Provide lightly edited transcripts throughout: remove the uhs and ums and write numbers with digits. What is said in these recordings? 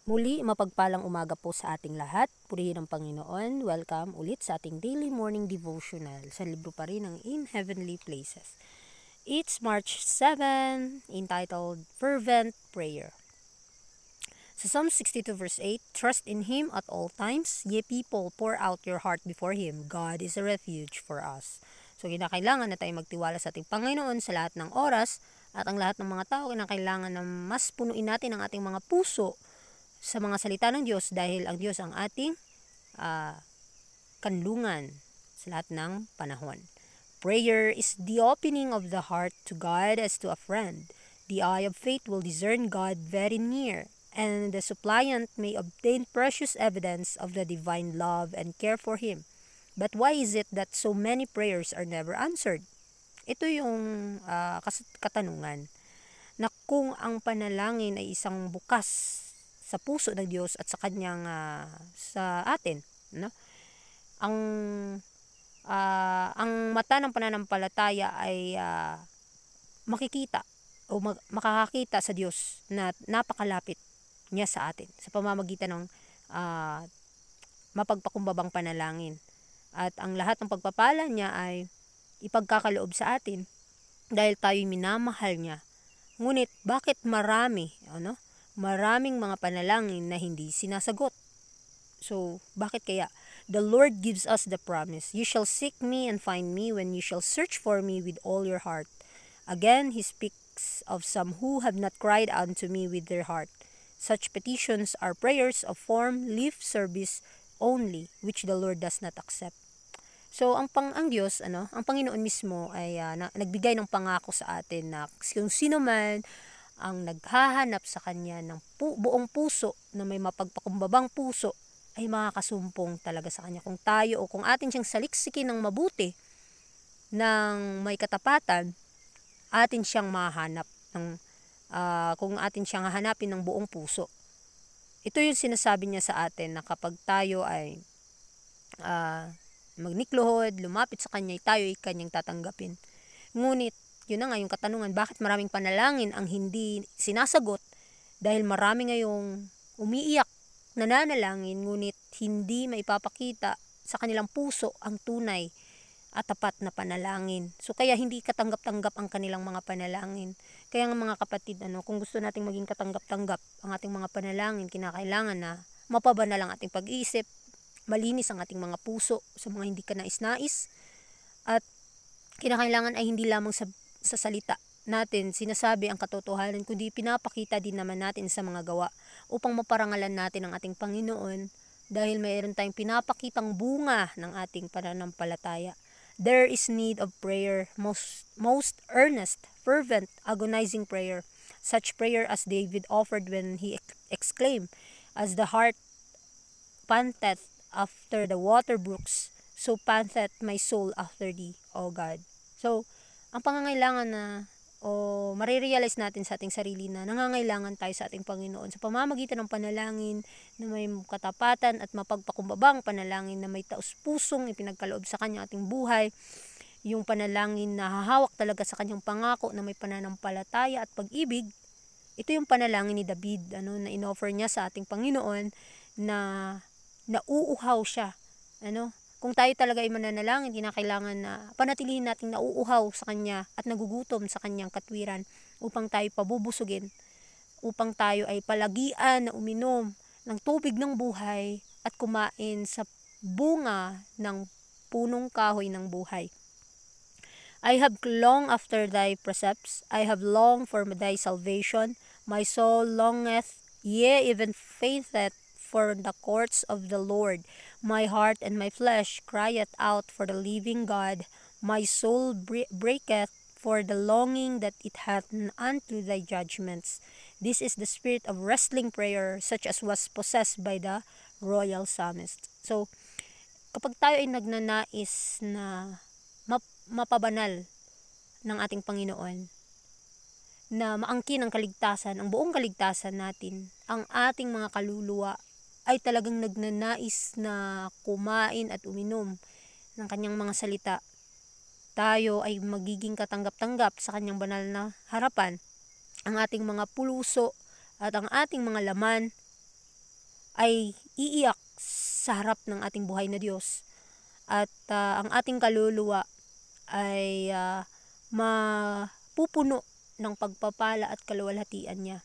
Muli, mapagpalang umaga po sa ating lahat. Purihin ang Panginoon. Welcome ulit sa ating daily morning devotional sa libro pa rin ng In Heavenly Places. It's March 7, entitled Fervent Prayer. Sa Psalm 62 verse 8, Trust in Him at all times, ye people, pour out your heart before Him. God is a refuge for us. So, kinakailangan na tayo magtiwala sa ating Panginoon sa lahat ng oras at ang lahat ng mga tao kinakailangan na mas punuin natin ang ating mga puso sa mga salita ng Diyos dahil ang Diyos ang ating kanlungan sa lahat ng panahon. Prayer is the opening of the heart to God as to a friend. The eye of faith will discern God very near, and the suppliant may obtain precious evidence of the divine love and care for him. But why is it that so many prayers are never answered? Ito yung katanungan na kung ang panalangin ay isang bukas sa puso ng Diyos at sa kanyang sa atin, no? Ang mata ng pananampalataya ay makikita o makakakita sa Diyos na napakalapit niya sa atin sa pamamagitan ng mapagpakumbabang panalangin. At ang lahat ng pagpapala niya ay ipagkakaloob sa atin dahil tayo'y minamahal niya. Ngunit bakit maraming mga panalangin na hindi sinasagot? So, bakit kaya? The Lord gives us the promise, You shall seek me and find me when you shall search for me with all your heart. Again, He speaks of some who have not cried unto me with their heart. Such petitions are prayers of form, lip service only, which the Lord does not accept. So, ang Diyos, ang Panginoon mismo ay nagbigay ng pangako sa atin na kung sino man ang naghahanap sa Kanya ng buong puso na may mapagpakumbabang puso ay makakasumpong talaga sa Kanya. Kung tayo o kung atin siyang saliksikin ng mabuti, ng may katapatan, atin siyang mahanap kung atin siyang hahanapin ng buong puso. Ito yung sinasabi niya sa atin na kapag tayo ay magnikluhod, lumapit sa Kanya, tayo ay Kanyang tatanggapin. Ngunit, yun na nga yung katanungan, bakit maraming panalangin ang hindi sinasagot? Dahil marami ngayong umiiyak, nananalangin, ngunit hindi maipapakita sa kanilang puso ang tunay at tapat na panalangin. So, kaya hindi katanggap-tanggap ang kanilang mga panalangin. Kaya nga mga kapatid, kung gusto nating maging katanggap-tanggap ang ating mga panalangin, kinakailangan na mapabanal ang ating pag-iisip, malinis ang ating mga puso sa mga hindi kanais-nais, at kinakailangan ay hindi lamang sa salita natin sinasabi ang katotohanan, kundi pinapakita din naman natin sa mga gawa upang maparangalan natin ang ating Panginoon dahil mayroon tayong pinapakitang bunga ng ating pananampalataya. There is need of prayer, most earnest, fervent, agonizing prayer, such prayer as David offered when he exclaimed, As the heart panteth after the water brooks, so panteth my soul after thee, O God. So, ang pangangailangan na marirealize natin sa ating sarili na nangangailangan tayo sa ating Panginoon sa pamamagitan ng panalangin na may katapatan at mapagpakumbabang panalangin na may taus-pusong ipinagkaloob sa Kanya ating buhay, yung panalangin na hahawak talaga sa Kanyang pangako na may pananampalataya at pag-ibig. Ito yung panalangin ni David na inoffer niya sa ating Panginoon na nauuhaw siya. Kung tayo talaga ay mananalangin, kinakailangan na panatilihin nating nauuhaw sa Kanya at nagugutom sa Kanyang katwiran upang tayo pabubusugin, upang tayo ay palagian na uminom ng tubig ng buhay at kumain sa bunga ng punong kahoy ng buhay. I have longed after thy precepts, I have longed for thy salvation, my soul longeth, yea, even fainteth for the courts of the Lord. My heart and my flesh crieth out for the living God. My soul breaketh for the longing that it hath unto thy judgments. This is the spirit of wrestling prayer, such as was possessed by the royal psalmist. So, kapag tayo ay nagnanais na mapabanal ng ating Panginoon, na maangkin ang kaligtasan, ang buong kaligtasan natin, ang ating mga kaluluwa ay talagang nagnanais na kumain at uminom ng Kanyang mga salita, tayo ay magiging katanggap-tanggap sa Kanyang banal na harapan. Ang ating mga puso at ang ating mga laman ay iiyak sa harap ng ating buhay na Diyos. At ang ating kaluluwa ay mapupuno ng pagpapala at kaluwalhatian niya.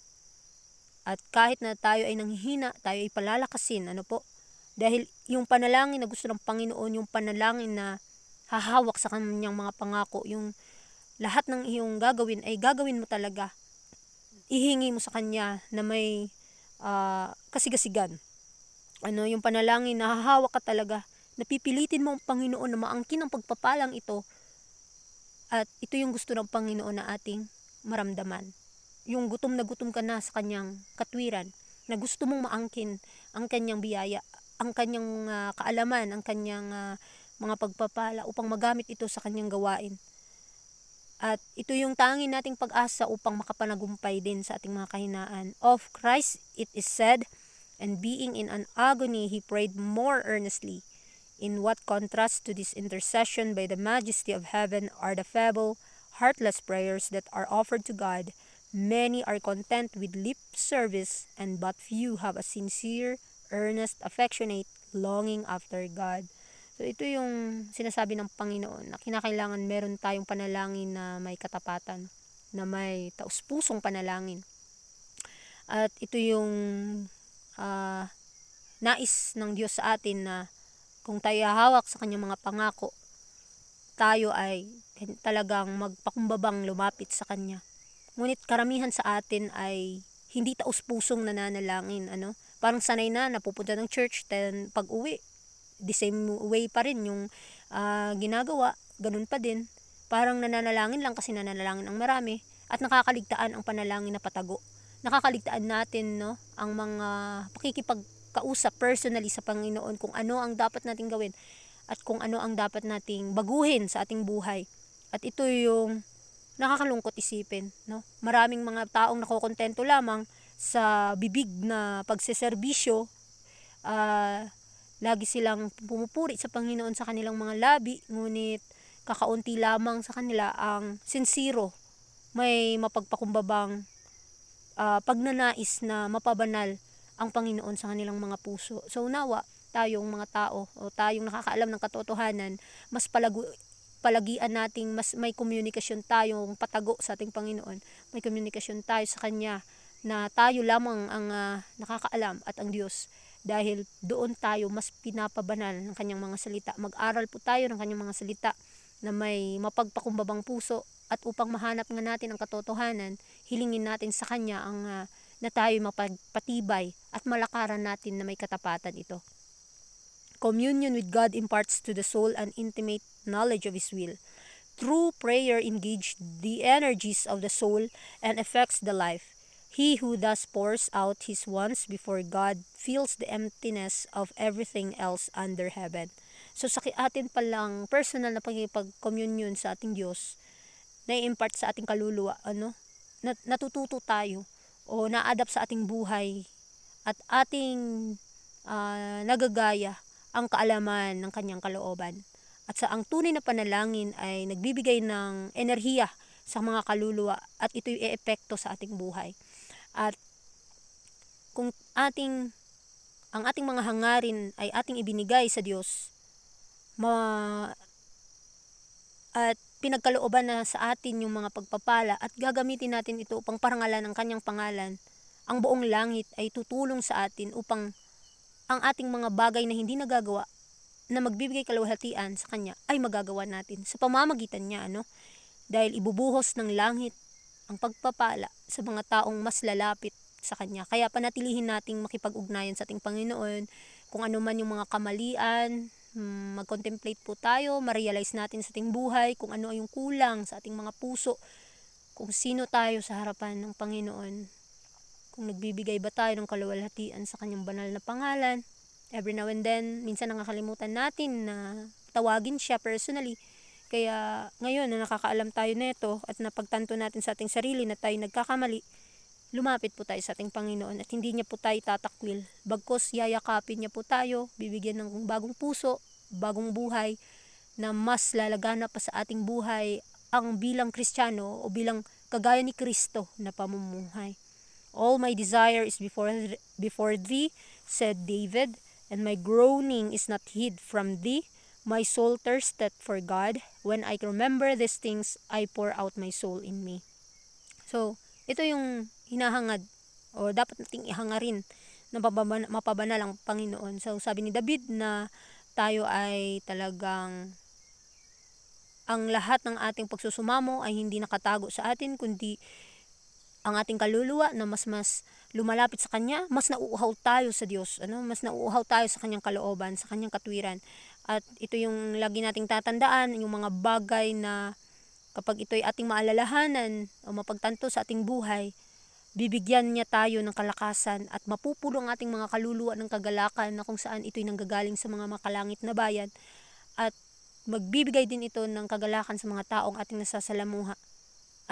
At kahit na tayo ay nanghihina, tayo ay palalakasin. Dahil yung panalangin na gusto ng Panginoon, yung panalangin na hahawak sa kanyang mga pangako, yung lahat ng iyong gagawin ay gagawin mo talaga. Ihingi mo sa Kanya na may kasigasigan. Yung panalangin na hahawak ka talaga. Napipilitin mo ang Panginoon na maangkin ang pagpapalang ito. At ito yung gusto ng Panginoon na ating maramdaman. Yung gutom na gutom ka na sa Kanyang katwiran, na gusto mong maangkin ang Kanyang biyaya, ang Kanyang kaalaman, ang Kanyang mga pagpapala upang magamit ito sa Kanyang gawain. At ito yung tanging nating pag-asa upang makapanagumpay din sa ating mga kahinaan. Of Christ it is said, and being in an agony, he prayed more earnestly. In what contrast to this intercession by the majesty of heaven are the feeble, heartless prayers that are offered to God. Many are content with lip service, and but few have a sincere, earnest, affectionate longing after God. So ito yung sinasabi ng Panginoon na kinakailangan meron tayong panalangin na may katapatan, na may taus-pusong panalangin. At ito yung nais ng Diyos sa atin na kung tayo hawak sa Kanyang mga pangako, tayo ay talagang magpakumbabang lumapit sa Kanya. Ngunit karamihan sa atin ay hindi taus-pusong nananalangin. Parang sanay na napupunta ng church, then pag uwi, the same way pa rin yung ginagawa, ganun pa din. Parang nananalangin lang kasi nananalangin ang marami at nakakaligtaan ang panalangin na patago. Nakakaligtaan natin ang mga pakikipagkausap personally sa Panginoon kung ano ang dapat nating gawin at kung ano ang dapat nating baguhin sa ating buhay. At ito yung nakakalungkot isipin. Maraming mga taong nakokontento lamang sa bibig na pagseserbisyo. Lagi silang pumupuri sa Panginoon sa kanilang mga labi, ngunit kakaunti lamang sa kanila ang sincero, may mapagpakumbabang pagnanais na mapabanal ang Panginoon sa kanilang mga puso. So nawa, tayong mga tao o tayong nakakaalam ng katotohanan, mas palagian nating mas may komunikasyon tayong patago sa ating Panginoon. May komunikasyon tayo sa Kanya na tayo lamang ang nakakaalam at ang Diyos. Dahil doon tayo mas pinapabanal ng Kanyang mga salita. Mag-aral po tayo ng Kanyang mga salita na may mapagpakumbabang puso, at upang mahanap nga natin ang katotohanan, hilingin natin sa Kanya ang na tayo mapagpatibay at malakaran natin na may katapatan ito. Communion with God imparts to the soul an intimate knowledge of His will. True prayer engages the energies of the soul and affects the life. He who thus pours out his wants before God feels the emptiness of everything else under heaven. So sa atin palang personal na pagkipag-communion sa ating Diyos, na-impart sa ating kaluluwa, natututo tayo o na-adapt sa ating buhay at ating nagagaya ang kaalaman ng Kanyang kalooban. At sa ang tunay na panalangin ay nagbibigay ng enerhiya sa mga kaluluwa at ito'y e-epekto sa ating buhay. At kung ang ating mga hangarin ay ating ibinigay sa Diyos, at pinagkalooban na sa atin yung mga pagpapala at gagamitin natin ito upang parangalan ang Kanyang pangalan, ang buong langit ay tutulong sa atin upang ang ating mga bagay na hindi nagagawa, na magbibigay kaluwalhatian sa Kanya, ay magagawa natin sa pamamagitan niya. Dahil ibubuhos ng langit ang pagpapala sa mga taong mas lalapit sa Kanya. Kaya panatilihin nating makipag-ugnayan sa ating Panginoon. Kung ano man yung mga kamalian, mag-contemplate po tayo, ma-realize natin sa ating buhay kung ano ay yung kulang sa ating mga puso, kung sino tayo sa harapan ng Panginoon, kung nagbibigay ba tayo ng kaluwalhatian sa Kanyang banal na pangalan. Every now and then, minsan nakakalimutan natin na tawagin siya personally. Kaya ngayon na nakakaalam tayo nito at napagtanto natin sa ating sarili na tayo nagkakamali, lumapit po tayo sa ating Panginoon at hindi niya po tayo tatakwil. Bagkus yayakapin niya po tayo, bibigyan ng bagong puso, bagong buhay, na mas lalagana pa sa ating buhay ang bilang Kristiyano o bilang kagaya ni Kristo na pamumuhay. All my desire is before before thee, said David, and my groaning is not hid from thee. My soul thirsteth for God. When I remember these things, I pour out my soul in me. So, ito yung hinahangad o dapat nating ihangarin na mapabanal ang Panginoon. So, sabi ni David na tayo ay talagang ang lahat ng ating pagsusumamo ay hindi nakatago sa atin, kundi ang ating kaluluwa na mas lumalapit sa Kanya, mas nauuhaw tayo sa Diyos, mas nauuhaw tayo sa Kanyang kalooban, sa Kanyang katwiran. At ito yung lagi nating tatandaan, yung mga bagay na kapag ito'y ating maalalahanan o mapagtanto sa ating buhay, bibigyan niya tayo ng kalakasan at mapupulo ang ating mga kaluluwa ng kagalakan na kung saan ito'y nanggagaling sa mga makalangit na bayan, at magbibigay din ito ng kagalakan sa mga taong ating nasasalamuha.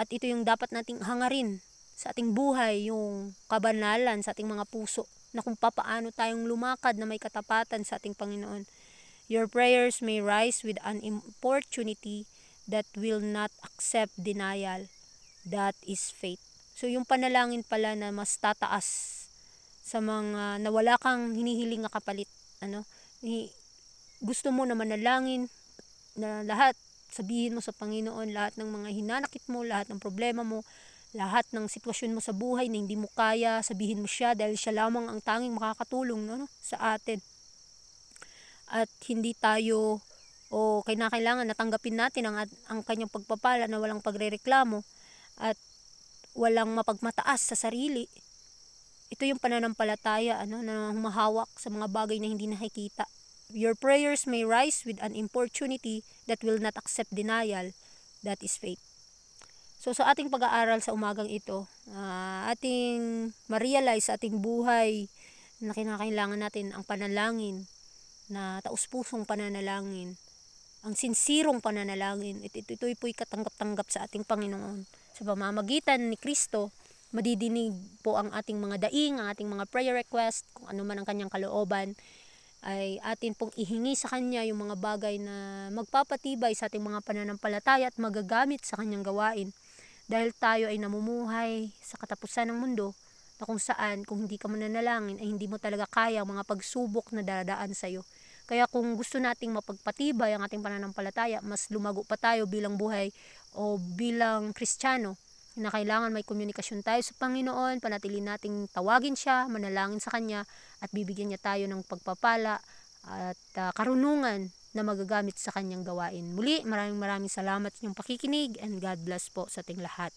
At ito yung dapat nating hangarin sa ating buhay, yung kabanalan sa ating mga puso, na kung papaano tayong lumakad na may katapatan sa ating Panginoon. Your prayers may rise with an importunity that will not accept denial. That is faith. So yung panalangin pala na mas tataas sa mga nawala kang hinihiling na kapalit. Gusto mo na manalangin na lahat, sabihin mo sa Panginoon lahat ng mga hinanakit mo, lahat ng problema mo, lahat ng sitwasyon mo sa buhay na hindi mo kaya, sabihin mo siya dahil siya lamang ang tanging makakatulong sa atin. At hindi tayo kailangan natanggapin natin ang kanyang pagpapala na walang pagrereklamo at walang mapagmataas sa sarili. Ito yung pananampalataya na humahawak sa mga bagay na hindi nakikita. Your prayers may rise with an importunity that will not accept denial. That is faith. So sa ating pag-aaral sa umagang ito, ating ma-realize sa ating buhay na kinakailangan natin ang panalangin, na taus-pusong pananalangin, ang sinsirong pananalangin. Ito'y po'y katanggap-tanggap sa ating Panginoon. Sa pamamagitan ni Kristo, madidinig po ang ating mga daing, ang ating mga prayer request, kung ano man ang kanyang kalooban, ay atin pong ihingi sa Kanya yung mga bagay na magpapatibay sa ating mga pananampalataya at magagamit sa Kanyang gawain. Dahil tayo ay namumuhay sa katapusan ng mundo na kung saan, kung hindi ka mananalangin, ay hindi mo talaga kaya ang mga pagsubok na dadaan sa'yo. Kaya kung gusto nating mapagpatibay ang ating pananampalataya, mas lumago pa tayo bilang buhay o bilang Kristiyano, na kailangan may komunikasyon tayo sa Panginoon, panatili nating tawagin siya, manalangin sa Kanya, at bibigyan niya tayo ng pagpapala at karunungan na magagamit sa Kanyang gawain. Muli, maraming salamat sa inyong pakikinig, and God bless po sa ating lahat.